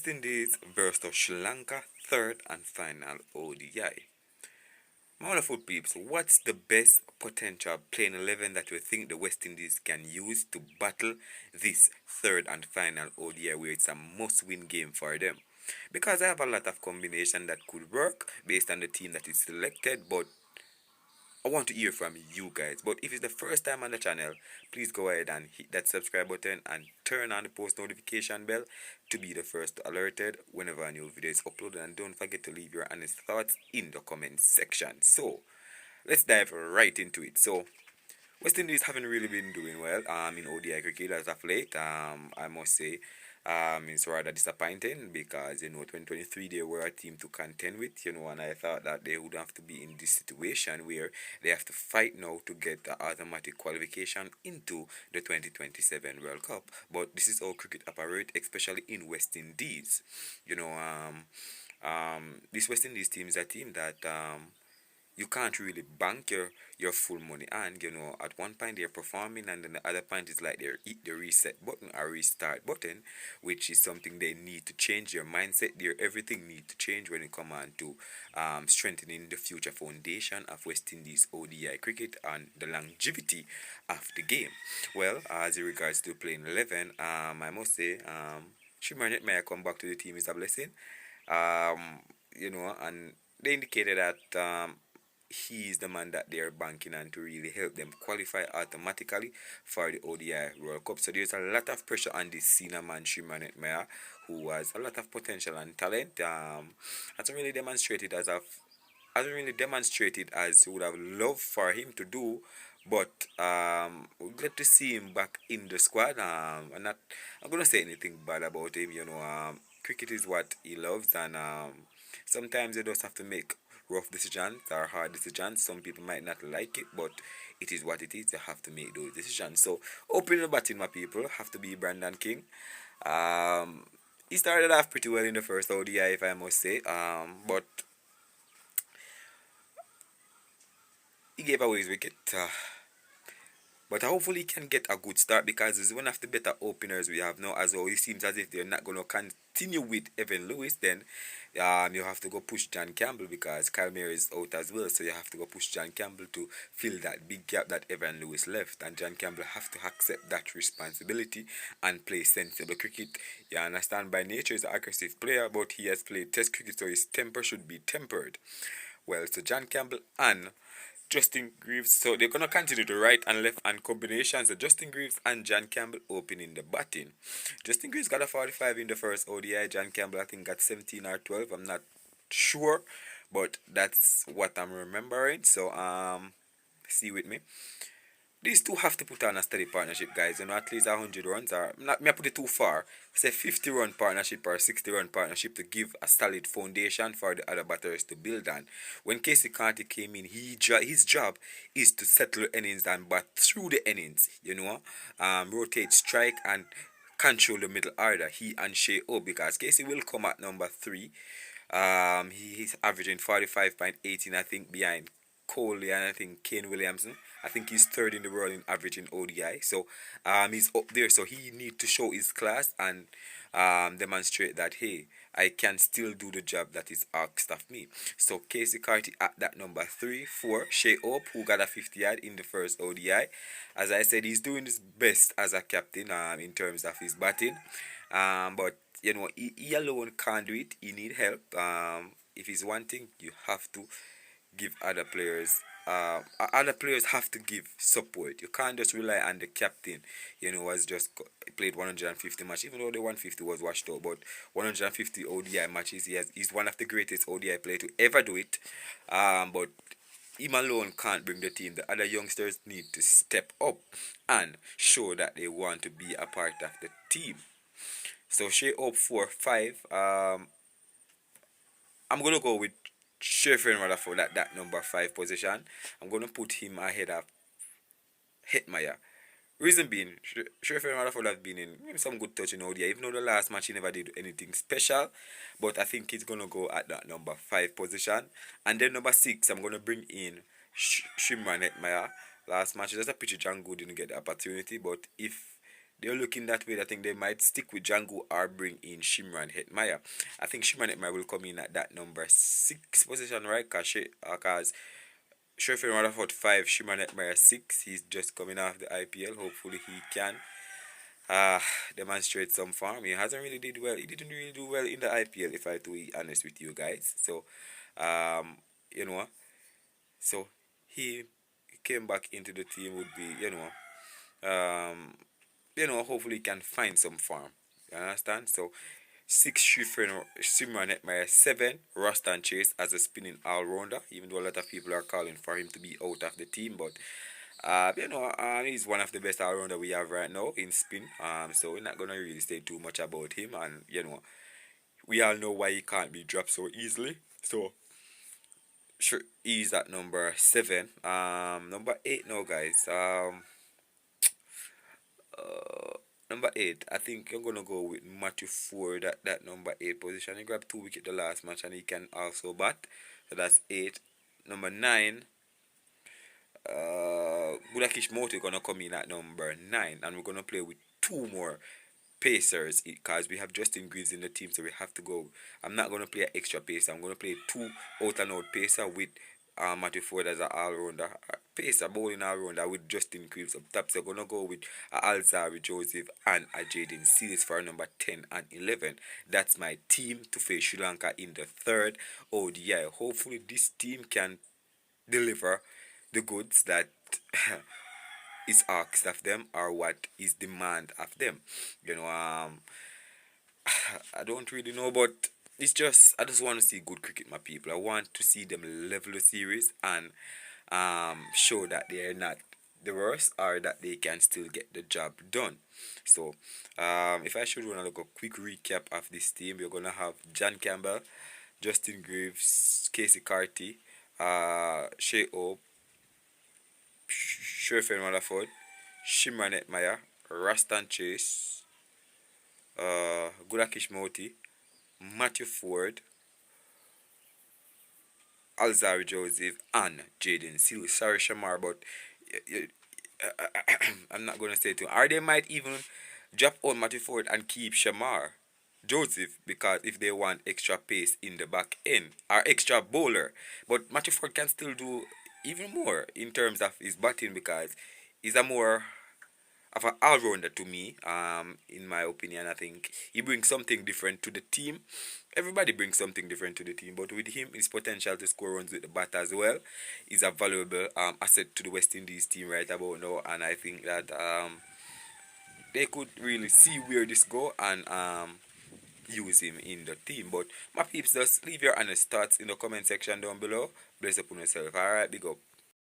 West Indies versus Sri Lanka, third and final ODI. My wonderful peeps, what's the best potential playing 11 that you think the West Indies can use to battle this third and final ODI where it's a must-win game for them? Because I have a lot of combination that could work based on the team that is selected, but I want to hear from you guys. But if it's the first time on the channel, please go ahead and hit that subscribe button and turn on the post notification bell to be the first alerted whenever a new video is uploaded. And don't forget to leave your honest thoughts in the comment section. So let's dive right into it. So West Indies haven't really been doing well in ODI cricket as of late. I must say it's rather disappointing because 2023 they were a team to contend with, and I thought that they would have to be in this situation where they have to fight now to get the automatic qualification into the 2027 World Cup. But this is how cricket operates, especially in West Indies. This West Indies team is a team that you can't really bank your full money, and at one point they're performing and then the other point is like they're hit the reset button or restart button, which is something they need to change. Their mindset, their everything need to change when it comes on to strengthening the future foundation of West Indies ODI cricket and the longevity of the game. Well, as it regards to playing 11, I must say Shimmernet may come back to the team is a blessing. And they indicated that he is the man that they are banking on to really help them qualify automatically for the ODI World Cup. So there's a lot of pressure on this senior man, Shimmernet Maya, who has a lot of potential and talent. Hasn't really demonstrated as you would have loved for him to do. But we're glad to see him back in the squad. I'm gonna say anything bad about him. Cricket is what he loves, and sometimes you just have to make rough decisions or hard decisions. Some people might not like it, but it is what it is. You have to make those decisions. So opening the batting, my people, have to be Brandon King. He started off pretty well in the first ODI, if I must say. But he gave away his wicket. But hopefully he can get a good start because he's one of the better openers we have now. As well, it seems as if they're not going to continue with Evan Lewis. Then you have to go push John Campbell because Kyle Mayer is out as well. So you have to go push John Campbell to fill that big gap that Evan Lewis left. And John Campbell have to accept that responsibility and play sensible cricket. You understand, by nature he's an aggressive player, but he has played test cricket, so his temper should be tempered. Well, so John Campbell and Justin Greaves, so they're gonna continue the right and left hand combinations. So Justin Greaves and John Campbell opening the batting. Justin Greaves got a 45 in the first ODI. John Campbell I think got 17 or 12. I'm not sure, but that's what I'm remembering. So see with me. These two have to put on a steady partnership, guys. At least 100 runs, or not. Me I put it too far. Say 50-run partnership or 60-run partnership to give a solid foundation for the other batters to build on. When Casey Carty came in, his job is to settle innings and bat through the innings. Rotate, strike, and control the middle order. He and Shea Hope, because Casey will come at number 3. He's averaging 45.18, I think, behind Coley and I think Kane Williamson. I think he's third in the world in average in ODI. So he's up there. So he needs to show his class and demonstrate that, hey, I can still do the job that is asked of me. So Casey Carty at that number 3. 4, Shea Hope, who got a 50-yard in the first ODI. As I said, he's doing his best as a captain in terms of his batting. But he alone can't do it. He need help. If he's one thing, you have to give other players have to give support. You can't just rely on the captain, has just played 150 matches, even though the 150 was washed out, but 150 ODI matches. He's one of the greatest ODI players to ever do it. But him alone can't bring the team. The other youngsters need to step up and show that they want to be a part of the team. So Shea Hope 4, 5. I'm gonna go with Sheffield rather for that number 5 position. I'm going to put him ahead of Hetmeyer. Reason being, Sheffield Rutherford have been in some good touch in ODI, even though the last match he never did anything special. But I think he's going to go at that number 5 position. And then number 6, I'm going to bring in Shimran Hetmeyer. Last match, there's a picture John Good didn't get the opportunity, but if they're looking that way. I think they might stick with Django or bring in Shimran Hetmaya. I think Shimran Hetmaya will come in at that number 6 position, right? Because Sheffield Rutherford 5, Shimran Hetmaya 6. He's just coming off the IPL. Hopefully he can uh, demonstrate some form. He hasn't really did well. He didn't really do well in the IPL, if I to be honest with you guys. So, um, you know, so he came back into the team would be, um, hopefully he can find some form. You understand? So, 6 Simran Hetmeyer, 7 Rustan Chase as a spinning all rounder, even though a lot of people are calling for him to be out of the team, but he's one of the best all rounder we have right now in spin. So we're not gonna really say too much about him, and we all know why he can't be dropped so easily. So sure, he's at number 7. Number 8 now, guys. Number 8, I think I'm gonna go with Matthew Ford at that number 8 position. He grabbed 2 wickets the last match, and he can also bat. So that's 8. Number 9. Budakish Moti gonna come in at number 9, and we're gonna play with 2 more pacers because we have Justin Greaves in the team, so we have to go. I'm not gonna play an extra pacer. I'm gonna play 2 out and out pacer with Matthew Ford as an all rounder, pacer bowling all rounder with Justin Greaves up top. So we're gonna go with Alzari Joseph and Jaden Seals for number 10 and 11. That's my team to face Sri Lanka in the third ODI. Hopefully this team can deliver the goods that is asked of them or what is demand of them. I don't really know, but I just want to see good cricket, my people. I want to see them level the series and show that they are not the worst or that they can still get the job done. So if I should want to go quick recap of this team, we're gonna have John Campbell, Justin Greaves, Casey Carty, Shea Hope, Sherfin Rutherford, Shimran Hetmaya, Rastan Chase, Gudakish Moti, Matthew Ford, Alzari Joseph, and Jaden Seal. Sorry, Shamar, but I'm not going to say it to him. Or they might even drop on Matthew Ford and keep Shamar Joseph because if they want extra pace in the back end or extra bowler. But Matthew Ford can still do even more in terms of his batting because he's a more of an all-rounder to me. In my opinion, I think he brings something different to the team. Everybody brings something different to the team, but with him, his potential to score runs with the bat as well is a valuable asset to the West Indies team right about now. And I think that they could really see where this go and use him in the team. But my peeps, just leave your honest thoughts in the comment section down below. Bless up on yourself. Alright, big up.